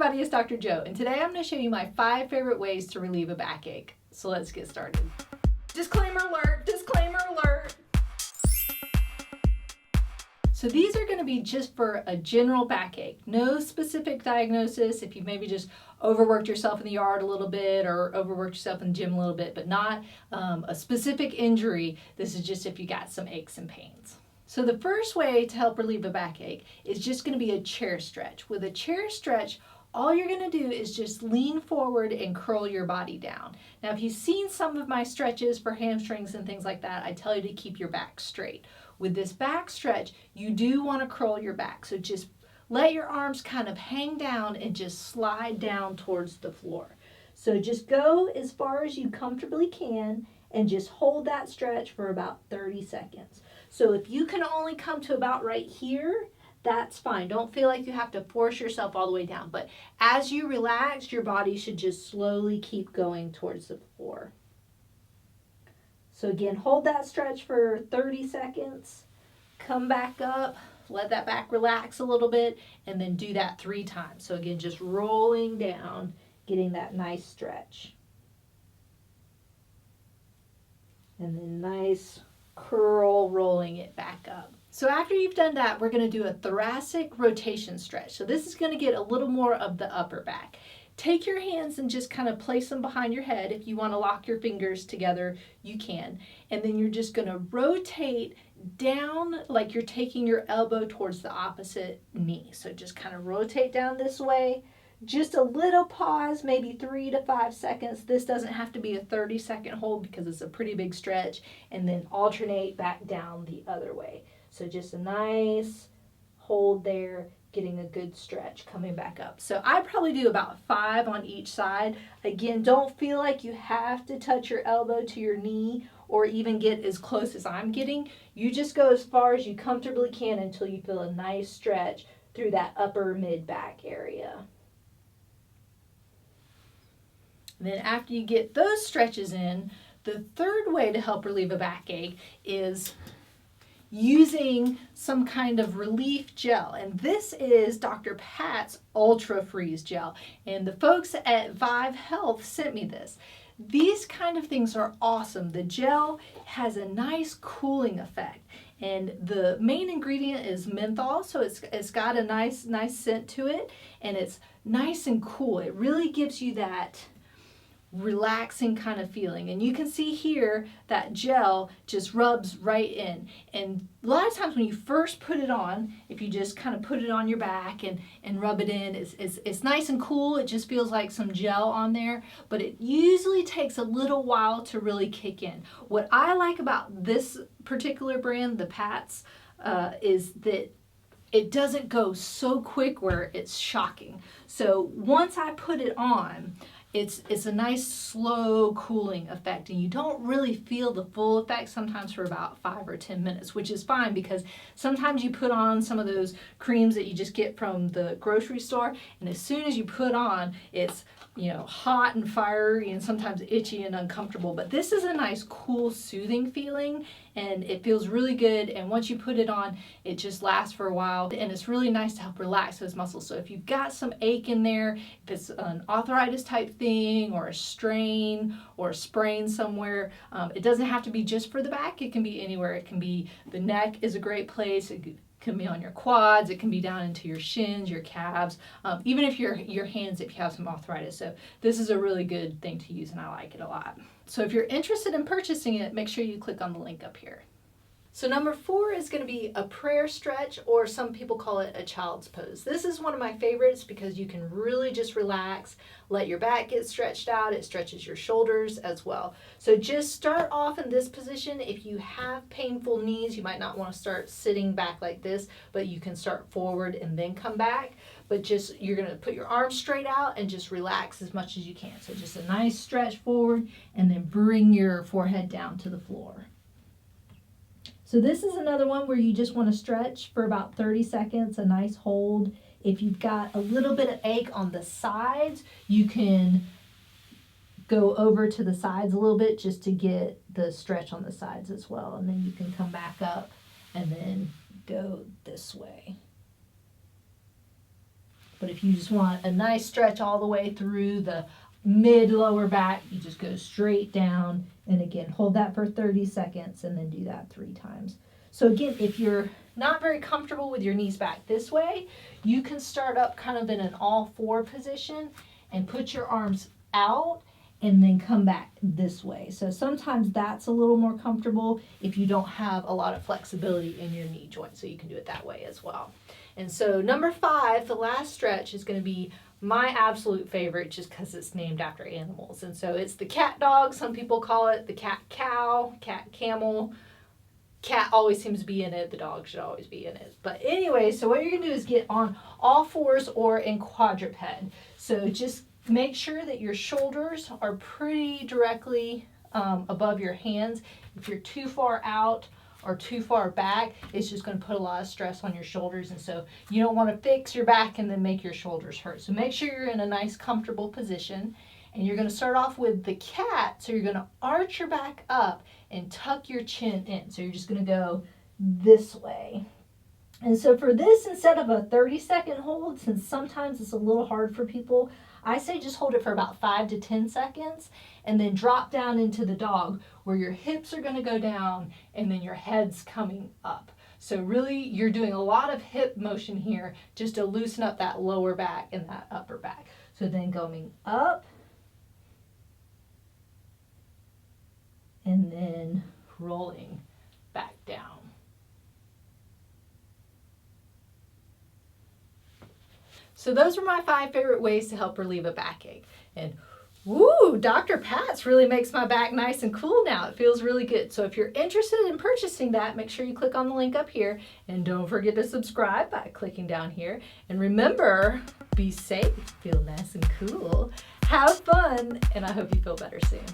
everybody, it's Dr. Joe, and today I'm going to show you my 5 favorite ways to relieve a backache. So let's get started. Disclaimer alert, disclaimer alert. So these are going to be just for a general backache, no specific diagnosis. If you've maybe just overworked yourself in the yard a little bit or overworked yourself in the gym a little bit, but not a specific injury. This is just if you got some aches and pains. So the first way to help relieve a backache is just going to be a chair stretch. With a chair stretch, all you're going to do is just lean forward and curl your body down. Now, if you've seen some of my stretches for hamstrings and things like that, I tell you to keep your back straight. With this back stretch, you do want to curl your back. So just let your arms kind of hang down and just slide down towards the floor. So just go as far as you comfortably can and just hold that stretch for about 30 seconds. So if you can only come to about right here, that's fine. Don't feel like you have to force yourself all the way down. But as you relax, your body should just slowly keep going towards the floor. So again, hold that stretch for 30 seconds. Come back up. Let that back relax a little bit. And then do that 3 times. So again, just rolling down, getting that nice stretch. And then nice curl, rolling it back up. So after you've done that, we're going to do a thoracic rotation stretch. So this is going to get a little more of the upper back. Take your hands and just kind of place them behind your head. If you want to lock your fingers together, you can. And then you're just going to rotate down like you're taking your elbow towards the opposite knee. So just kind of rotate down this way. Just a little pause, maybe 3 to 5 seconds. This doesn't have to be a 30-second hold because it's a pretty big stretch. And then alternate back down the other way. So just a nice hold there, getting a good stretch, coming back up. So I probably do about 5 on each side. Again, don't feel like you have to touch your elbow to your knee or even get as close as I'm getting. You just go as far as you comfortably can until you feel a nice stretch through that upper mid-back area. And then after you get those stretches in, the third way to help relieve a backache is using some kind of relief gel. And this is Dr. Pat's Ultra Freeze Gel. And the folks at Vive Health sent me this. These kind of things are awesome. The gel has a nice cooling effect. And the main ingredient is menthol, so it's got a nice scent to it. And it's nice and cool. It really gives you that relaxing kind of feeling. And you can see here that gel just rubs right in. And a lot of times when you first put it on, if you just kind of put it on your back and rub it in, it's nice and cool. It just feels like some gel on there, but it usually takes a little while to really kick in. What I like about this particular brand, the Pats, is that it doesn't go so quick where it's shocking. So once I put it on, it's a nice slow cooling effect, and you don't really feel the full effect sometimes for about 5 or 10 minutes, which is fine because sometimes you put on some of those creams that you just get from the grocery store, and as soon as you put on, it's hot and fiery and sometimes itchy and uncomfortable. But this is a nice cool soothing feeling, and it feels really good. And once you put it on, it just lasts for a while, and it's really nice to help relax those muscles. So if you've got some ache in there, if it's an arthritis type thing or a strain or a sprain somewhere, it doesn't have to be just for the back. It can be anywhere. It can be the neck is a great place. It can be on your quads. It can be down into your shins, your calves, even if your hands if you have some arthritis. So this is a really good thing to use, and I like it a lot. So if you're interested in purchasing it, make sure you click on the link up here. So number 4 is going to be a prayer stretch, or some people call it a child's pose. This is one of my favorites because you can really just relax, let your back get stretched out. It stretches your shoulders as well. So just start off in this position. If you have painful knees, you might not want to start sitting back like this, but you can start forward and then come back. But just, you're going to put your arms straight out and just relax as much as you can. So just a nice stretch forward and then bring your forehead down to the floor. So this is another one where you just want to stretch for about 30 seconds, a nice hold. If you've got a little bit of ache on the sides, you can go over to the sides a little bit just to get the stretch on the sides as well. And then you can come back up and then go this way. But if you just want a nice stretch all the way through the mid lower back, you just go straight down. And again, hold that for 30 seconds and then do that 3 times. So again, if you're not very comfortable with your knees back this way, you can start up kind of in an all 4 position and put your arms out and then come back this way. So sometimes that's a little more comfortable if you don't have a lot of flexibility in your knee joint, so you can do it that way as well. And so number 5, the last stretch, is going to be my absolute favorite just because it's named after animals. And so it's the cat dog. Some people call it the cat cow, cat camel. Cat always seems to be in it. The dog should always be in it. But anyway, so what you're going to do is get on all 4s or in quadruped. So just make sure that your shoulders are pretty directly above your hands. If you're too far out or too far back, it's just going to put a lot of stress on your shoulders. And so you don't want to fix your back and then make your shoulders hurt. So make sure you're in a nice, comfortable position. And you're going to start off with the cat. So you're going to arch your back up and tuck your chin in. So you're just going to go this way. And so for this, instead of a 30-second hold, since sometimes it's a little hard for people, I say just hold it for about 5 to 10 seconds and then drop down into the dog where your hips are going to go down and then your head's coming up. So really you're doing a lot of hip motion here just to loosen up that lower back and that upper back. So then going up and then rolling back down. So those are my 5 favorite ways to help relieve a backache. And woo, Dr. Pat's really makes my back nice and cool now. It feels really good. So if you're interested in purchasing that, make sure you click on the link up here. And don't forget to subscribe by clicking down here. And remember, be safe, feel nice and cool, have fun, and I hope you feel better soon.